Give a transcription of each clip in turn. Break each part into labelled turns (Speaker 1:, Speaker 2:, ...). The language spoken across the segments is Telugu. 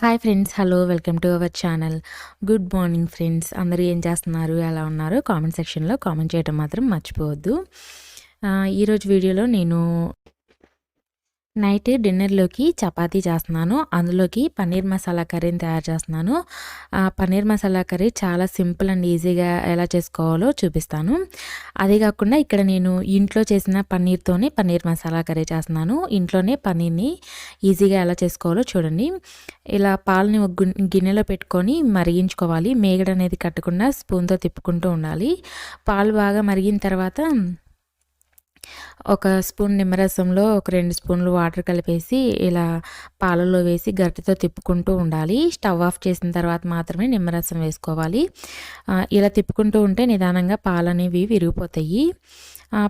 Speaker 1: Hi friends, hello, welcome to our channel. Good morning friends. అందరూ ఏం చేస్తున్నారు, ఎలా ఉన్నారు? కామెంట్ సెక్షన్లో కామెంట్ చేయడం మాత్రం మర్చిపోవద్దు. ఈరోజు వీడియోలో నేను నైట్ డిన్నర్లోకి చపాతీ చేస్తున్నాను. అందులోకి పన్నీర్ మసాలా కర్రీని తయారు చేస్తున్నాను. పన్నీర్ మసాలా కర్రీ చాలా సింపుల్ అండ్ ఈజీగా ఎలా చేసుకోవాలో చూపిస్తాను. అదే కాకుండా ఇక్కడ నేను ఇంట్లో చేసిన పన్నీర్తోనే పన్నీర్ మసాలా కర్రీ చేస్తున్నాను. ఇంట్లోనే పన్నీర్ని ఈజీగా ఎలా చేసుకోవాలో చూడండి. ఇలా పాలని ఒక గిన్నెలో పెట్టుకొని మరిగించుకోవాలి. మేగడ అనేది కట్టకుండా స్పూన్తో తిప్పుకుంటూ ఉండాలి. పాలు బాగా మరిగిన తర్వాత ఒక స్పూన్ నిమ్మరసంలో ఒక 2 స్పూన్లు వాటర్ కలిపేసి ఇలా పాలలో వేసి గరిటెతో తిప్పుకుంటూ ఉండాలి. స్టవ్ ఆఫ్ చేసిన తర్వాత మాత్రమే నిమ్మరసం వేసుకోవాలి. ఇలా తిప్పుకుంటూ ఉంటే నిదానంగా పాలు అనేవి విరిగిపోతాయి.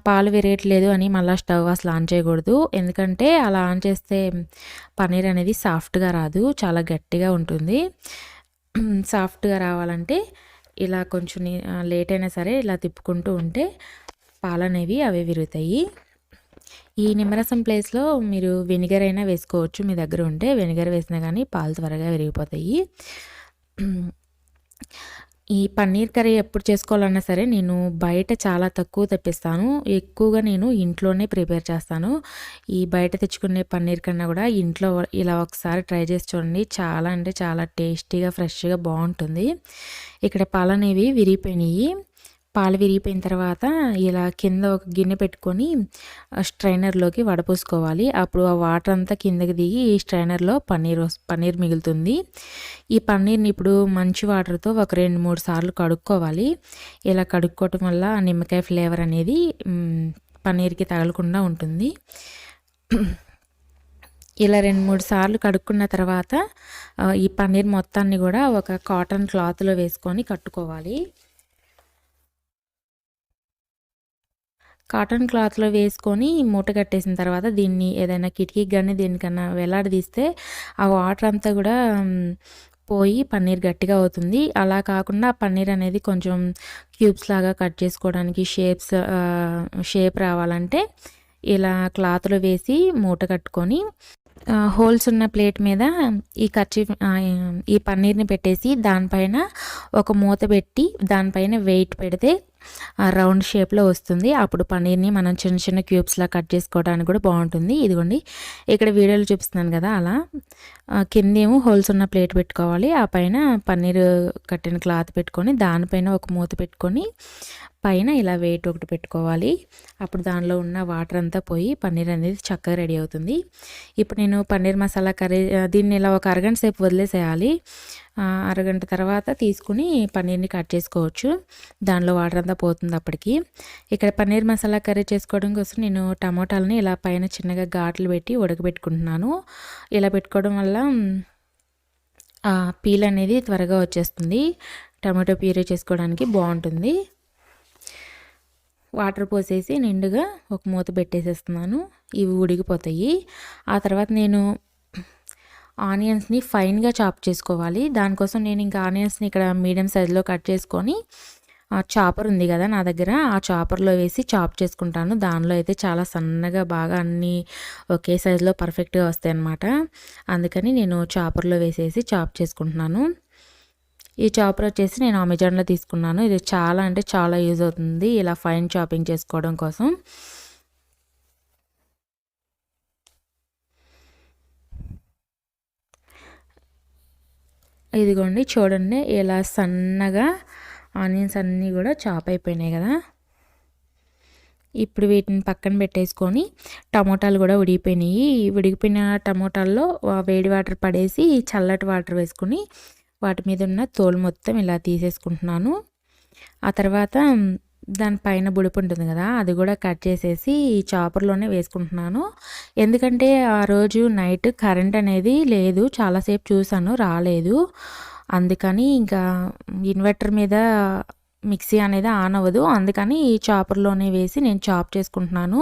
Speaker 1: పాలు విరగట్లేదు అని మళ్ళీ స్టవ్ అసలు ఆన్ చేయకూడదు. ఎందుకంటే అలా ఆన్ చేస్తే పన్నీర్ అనేది సాఫ్ట్గా రాదు, చాలా గట్టిగా ఉంటుంది. సాఫ్ట్గా రావాలంటే ఇలా కొంచెం లేట్ అయినా సరే ఇలా తిప్పుకుంటూ ఉంటే పాలు అనేవి అవి విరుగుతాయి. ఈ నిమ్మరసం ప్లేస్లో మీరు వెనిగర్ అయినా వేసుకోవచ్చు. మీ దగ్గర ఉంటే వెనిగర్ వేసినా కానీ పాలు త్వరగా విరిగిపోతాయి. ఈ పన్నీర్ కర్రీ ఎప్పుడు చేసుకోవాలన్నా సరే నేను బయట చాలా తక్కువ తెప్పిస్తాను. ఎక్కువగా నేను ఇంట్లోనే ప్రిపేర్ చేస్తాను. ఈ బయట తెచ్చుకునే పన్నీర్ కన్నా కూడా ఇంట్లో ఇలా ఒకసారి ట్రై చేసి చూడండి. చాలా అంటే చాలా టేస్టీగా ఫ్రెష్గా బాగుంటుంది. ఇక్కడ పాలు అనేవి విరిగిపోయినాయి. పాలు విరిగిపోయిన తర్వాత ఇలా కింద ఒక గిన్నె పెట్టుకొని స్ట్రైనర్లోకి వడపోసుకోవాలి. అప్పుడు ఆ వాటర్ అంతా కిందకి దిగి ఈ స్ట్రైనర్లో పన్నీర్ మిగులుతుంది. ఈ పన్నీర్ని ఇప్పుడు మంచి వాటర్తో ఒక 2-3 సార్లు కడుక్కోవాలి. ఇలా కడుక్కోవటం వల్ల నిమ్మకాయ ఫ్లేవర్ అనేది పన్నీర్కి తగలకుండా ఉంటుంది. ఇలా 2-3 సార్లు కడుక్కున్న తర్వాత ఈ పన్నీర్ మొత్తాన్ని కూడా ఒక కాటన్ క్లాత్లో వేసుకొని కట్టుకోవాలి. కాటన్ క్లాత్లో వేసుకొని మూట కట్టేసిన తర్వాత దీన్ని ఏదైనా కిటికీకి కానీ దేనికన్నా వేలాడదీస్తే ఆ వాటర్ అంతా కూడా పోయి పన్నీర్ గట్టిగా అవుతుంది. అలా కాకుండా పన్నీర్ అనేది కొంచెం క్యూబ్స్ లాగా కట్ చేసుకోవడానికి షేప్ రావాలంటే ఇలా క్లాత్లో వేసి మూట కట్టుకొని హోల్స్ ఉన్న ప్లేట్ మీద ఈ పన్నీర్ని పెట్టేసి దానిపైన ఒక మూత పెట్టి దానిపైన వెయిట్ పెడితే రౌండ్ షేప్లో వస్తుంది. అప్పుడు పన్నీర్ని మనం చిన్న చిన్న క్యూబ్స్లా కట్ చేసుకోవడానికి కూడా బాగుంటుంది. ఇదిగోండి ఇక్కడ వీడియోలో చూపిస్తున్నాను కదా, అలా కిందేమో హోల్స్ ఉన్న ప్లేట్ పెట్టుకోవాలి. ఆ పైన పన్నీర్ కట్టిన క్లాత్ పెట్టుకొని దానిపైన ఒక మూత పెట్టుకొని పైన ఇలా వెయిట్ ఒకటి పెట్టుకోవాలి. అప్పుడు దానిలో ఉన్న వాటర్ అంతా పోయి పన్నీర్ అనేది చక్కగా రెడీ అవుతుంది. ఇప్పుడు నేను పన్నీర్ మసాలా కర్రీ దీన్ని ఇలా ఒక అరగంట సేపు వదిలేసేయాలి. అరగంట తర్వాత తీసుకుని పన్నీర్ని కట్ చేసుకోవచ్చు. దానిలో వాటర్ అంతా పోతుంది అప్పటికి. ఇక్కడ పన్నీర్ మసాలా కర్రీ చేసుకోవడం కోసం నేను టమోటాలని ఇలా పైన చిన్నగా ఘాట్లు పెట్టి ఉడకబెట్టుకుంటున్నాను. ఇలా పెట్టుకోవడం వల్ల పీల్ అనేది త్వరగా వచ్చేస్తుంది. టమాటో ప్యూరీ చేసుకోవడానికి బాగుంటుంది. వాటర్ పోసేసి నిండుగా ఒక మూత పెట్టేసేస్తున్నాను. ఇవి ఉడికిపోతాయి. ఆ తర్వాత నేను ఆనియన్స్ని ఫైన్గా చాప్ చేసుకోవాలి. దానికోసం నేను ఇంకా ఆనియన్స్ని ఇక్కడ మీడియం సైజులో కట్ చేసుకొని చాపర్ ఉంది కదా నా దగ్గర, ఆ చాపర్లో వేసి చాప్ చేసుకుంటాను. దానిలో అయితే చాలా సన్నగా బాగా అన్నీ ఒకే సైజులో పర్ఫెక్ట్గా వస్తాయి అన్నమాట. అందుకని నేను చాపర్లో వేసేసి చాప్ చేసుకుంటున్నాను. ఈ చాపర్ వచ్చేసి నేను అమెజాన్లో తీసుకున్నాను. ఇది చాలా అంటే చాలా యూజ్ అవుతుంది ఇలా ఫైన్ చాపింగ్ చేసుకోవడం కోసం. ఇదిగోండి చూడండి, ఇలా సన్నగా ఆనియన్స్ అన్నీ కూడా చాప్ అయిపోయినాయి కదా. ఇప్పుడు వీటిని పక్కన పెట్టేసుకొని టమోటాలు కూడా ఉడికిపోయినాయి. ఉడికిపోయిన టమోటాల్లో వేడి వాటర్ పడేసి చల్లటి వాటర్ వేసుకుని వాటి మీద ఉన్న తోలు మొత్తం ఇలా తీసేసుకుంటున్నాను. ఆ తర్వాత దానిపైన బుడుపు ఉంటుంది కదా, అది కూడా కట్ చేసేసి ఈ చాపర్లోనే వేసుకుంటున్నాను. ఎందుకంటే ఆ రోజు నైట్ కరెంట్ అనేది లేదు, చాలాసేపు చూసాను రాలేదు. అందుకని ఇంకా ఇన్వర్టర్ మీద మిక్సీ అనేది ఆన్ అవ్వదు. అందుకని ఈ చాపర్లోనే వేసి నేను చాప్ చేసుకుంటున్నాను.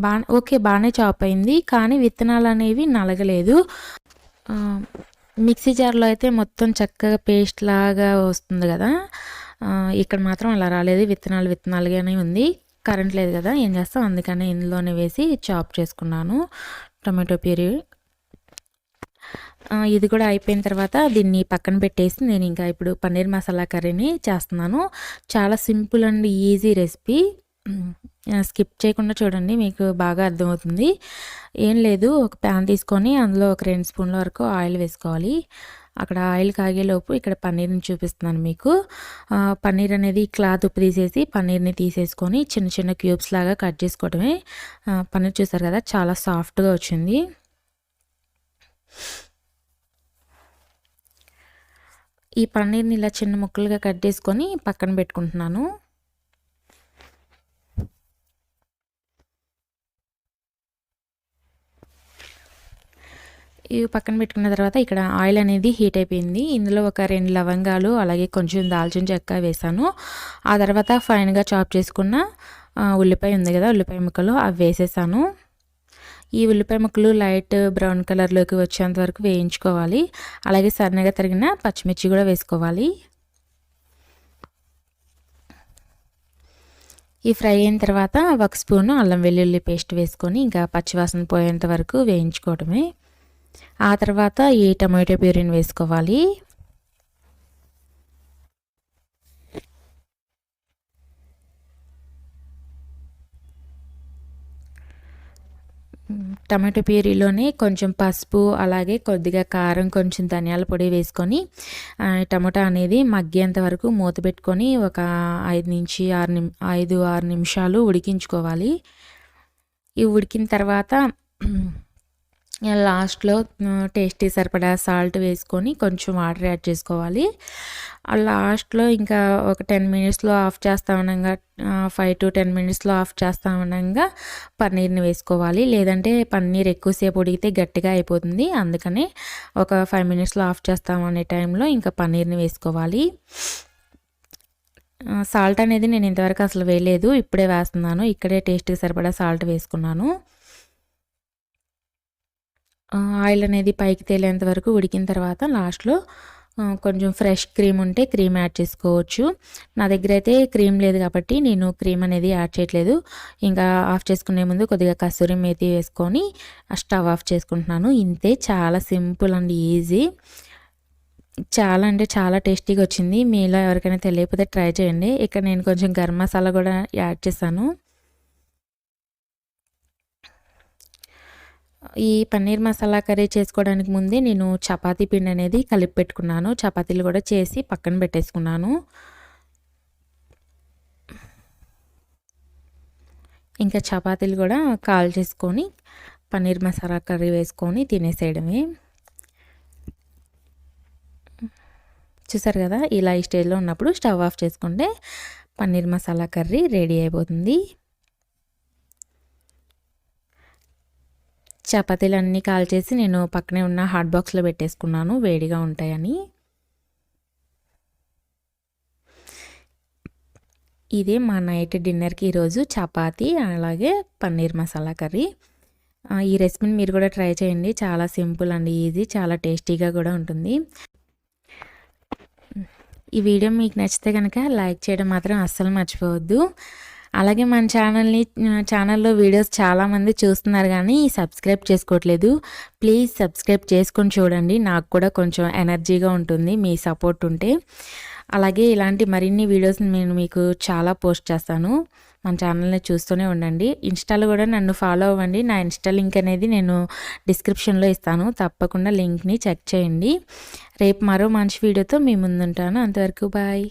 Speaker 1: బాగానే చాప్ అయింది, కానీ విత్తనాలు అనేవి నలగలేదు. మిక్సీ జార్లో అయితే మొత్తం చక్కగా పేస్ట్ లాగా వస్తుంది కదా, ఇక్కడ మాత్రం అలా రాలేదు. విత్తనాలుగానే ఉంది. కరెంట్ లేదు కదా, ఏం చేస్తాం, అందుకని ఇందులోనే వేసి చాప్ చేసుకున్నాను టమాటో ప్యూరీ. ఇది కూడా అయిపోయిన తర్వాత దీన్ని పక్కన పెట్టేసి నేను ఇంకా ఇప్పుడు పన్నీర్ మసాలా కర్రీని చేస్తున్నాను. చాలా simple and easy recipe. Skip చేయకుండా చూడండి, మీకు బాగా అర్థమవుతుంది. ఏం లేదు, ఒక ప్యాన్ తీసుకొని అందులో ఒక 2 స్పూన్ల వరకు ఆయిల్ వేసుకోవాలి. అక్కడ ఆయిల్ కాగేలోపు ఇక్కడ పన్నీర్ని చూపిస్తున్నాను మీకు. పన్నీర్ అనేది క్లాత్ ఉప్పు తీసేసి పన్నీర్ని తీసేసుకొని చిన్న చిన్న క్యూబ్స్ లాగా కట్ చేసుకోవడమే. పన్నీర్ చూసారు కదా, చాలా సాఫ్ట్గా వచ్చింది. ఈ పన్నీర్ని ఇలా చిన్న ముక్కలుగా కట్ చేసుకొని పక్కన పెట్టుకుంటున్నాను. ఇవి పక్కన పెట్టుకున్న తర్వాత ఇక్కడ ఆయిల్ అనేది హీట్ అయిపోయింది. ఇందులో ఒక 2 లవంగాలు అలాగే కొంచెం దాల్చిన చెక్క వేసాను. ఆ తర్వాత ఫైన్గా చాప్ చేసుకున్న ఉల్లిపాయ ఉంది కదా, ఉల్లిపాయ ముక్కలు అవి వేసేసాను. ఈ ఉల్లిపాయ ముక్కలు లైట్ బ్రౌన్ కలర్లోకి వచ్చేంత వరకు వేయించుకోవాలి. అలాగే సన్నగా తరిగిన పచ్చిమిర్చి కూడా వేసుకోవాలి. ఈ ఫ్రై అయిన తర్వాత 1 స్పూను అల్లం వెల్లుల్లి పేస్ట్ వేసుకొని ఇంకా పచ్చివాసన పోయేంత వరకు వేయించుకోవడమే. ఆ తర్వాత ఈ టమాటో ప్యూరీని వేసుకోవాలి. టమాటో ప్యూరీలోనే కొంచెం పసుపు అలాగే కొద్దిగా కారం కొంచెం ధనియాల పొడి వేసుకొని టమాటా అనేది మగ్గేంత వరకు మూత పెట్టుకొని ఒక 5-6 నిమిషాలు ఉడికించుకోవాలి. ఇవి ఉడికిన తర్వాత లాస్ట్లో టేస్టీ సరిపడా సాల్ట్ వేసుకొని కొంచెం వాటర్ యాడ్ చేసుకోవాలి. లాస్ట్లో ఇంకా ఒక 10 మినిట్స్లో ఆఫ్ చేస్తా ఉండగా 5 to 10 మినిట్స్లో ఆఫ్ చేస్తా ఉండగా పన్నీర్ని వేసుకోవాలి. లేదంటే పన్నీర్ ఎక్కువసేపు ఉడికితే గట్టిగా అయిపోతుంది. అందుకని ఒక 5 మినిట్స్లో ఆఫ్ చేస్తామనే టైంలో ఇంకా పన్నీర్ని వేసుకోవాలి. సాల్ట్ అనేది నేను ఇంతవరకు అసలు వేయలేదు, ఇప్పుడే వేస్తున్నాను. ఇక్కడే టేస్ట్కి సరిపడా సాల్ట్ వేసుకున్నాను. ఆయిల్ అనేది పైకి తేలేంత వరకు ఉడికిన తర్వాత లాస్ట్లో కొంచెం ఫ్రెష్ క్రీమ్ ఉంటే క్రీమ్ యాడ్ చేసుకోవచ్చు. నా దగ్గర అయితే క్రీమ్ లేదు కాబట్టి నేను క్రీమ్ అనేది యాడ్ చేయట్లేదు. ఇంకా ఆఫ్ చేసుకునే ముందు కొద్దిగా కస్తూరి మేతి వేసుకొని స్టవ్ ఆఫ్ చేసుకుంటున్నాను. ఇంతే, చాలా సింపుల్ అండ్ ఈజీ. చాలా అంటే చాలా టేస్టీగా వచ్చింది. మీలో ఎవరికైనా తెలియకపోతే ట్రై చేయండి. ఇక్కడ నేను కొంచెం గరం మసాలా కూడా యాడ్ చేశాను. ఈ పన్నీర్ మసాలా కర్రీ చేసుకోవడానికి ముందే నేను చపాతీ పిండి అనేది కలిపి పెట్టుకున్నాను. చపాతీలు కూడా చేసి పక్కన పెట్టేసుకున్నాను. ఇంకా చపాతీలు కూడా కాల్ చేసుకొని పన్నీర్ మసాలా కర్రీ వేసుకొని తినేసేయడమే. చూసారు కదా, ఇలా ఈ స్టేజ్లో ఉన్నప్పుడు స్టవ్ ఆఫ్ చేసుకుంటే పన్నీర్ మసాలా కర్రీ రెడీ అయిపోతుంది. చపాతీలన్నీ కాల్చేసి నేను పక్కనే ఉన్న హాట్ బాక్స్లో పెట్టేసుకున్నాను, వేడిగా ఉంటాయని. ఇదే మా నైట్ డిన్నర్కి ఈరోజు చపాతీ అలాగే పన్నీర్ మసాలా కర్రీ. ఈ రెసిపీని మీరు కూడా ట్రై చేయండి. చాలా సింపుల్ అండ్ ఈజీ, చాలా టేస్టీగా కూడా ఉంటుంది. ఈ వీడియో మీకు నచ్చితే కనుక లైక్ చేయడం మాత్రం అస్సలు మర్చిపోవద్దు. అలాగే మన ఛానల్లో వీడియోస్ చాలామంది చూస్తున్నారు కానీ సబ్స్క్రైబ్ చేసుకోవట్లేదు. ప్లీజ్ సబ్స్క్రైబ్ చేసుకొని చూడండి, నాకు కూడా కొంచెం ఎనర్జీగా ఉంటుంది మీ సపోర్ట్ ఉంటే. అలాగే ఇలాంటి మరిన్ని వీడియోస్ నేను మీకు చాలా పోస్ట్ చేస్తాను. మన ఛానల్ని చూస్తూనే ఉండండి. ఇన్స్టాలో కూడా నన్ను ఫాలో అవ్వండి. నా ఇన్స్టా లింక్ అనేది నేను డిస్క్రిప్షన్లో ఇస్తాను, తప్పకుండా లింక్ని చెక్ చేయండి. రేపు మరో మంచి వీడియోతో మీ ముందుంటాను. అంతవరకు బాయ్.